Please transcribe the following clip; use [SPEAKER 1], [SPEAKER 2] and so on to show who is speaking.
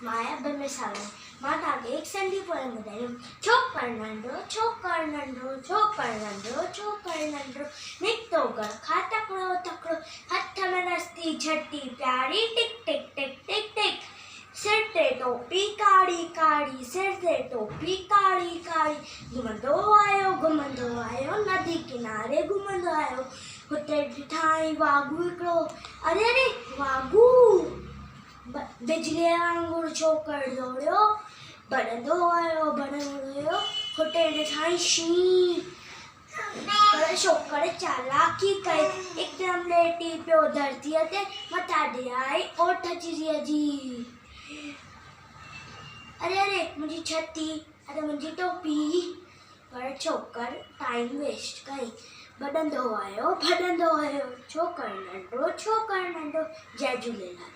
[SPEAKER 1] माया बमिसाले माता के एक संधी पोएम ॿुधायूं। छोकर नंढो छोकर नंढो छोकर नंढो छोकर नंढो निकतो घर खा तकड़ो तकड़ो हथ में नस्ती झटी प्यारी टिक टिक टिक टिक टिक सिर ते टोपी काड़ी काड़ी सिर ते टोपी काड़ी काड़ी घुमंदो आयो नदी किनारे घुमंदो आयो हुते ठाई वागू हिकिड़ो अरे अरे वागू बिजली वांगुरु छोकर दौड़ियो भॼंदो आयो हुते ॾिठाई शीं पर छोकर चालाकी कई हिकदमि लेटी पियो धरतीअ ते मथां ॾियाई ओठ चिड़ीअ जी। अरे अरे मुंहिंजी छती अरे मुंहिंजी टोपी पर छोकर टाइम वेस्ट कई भॼंदो आयो छोकर नंढो जय झूलेलाल।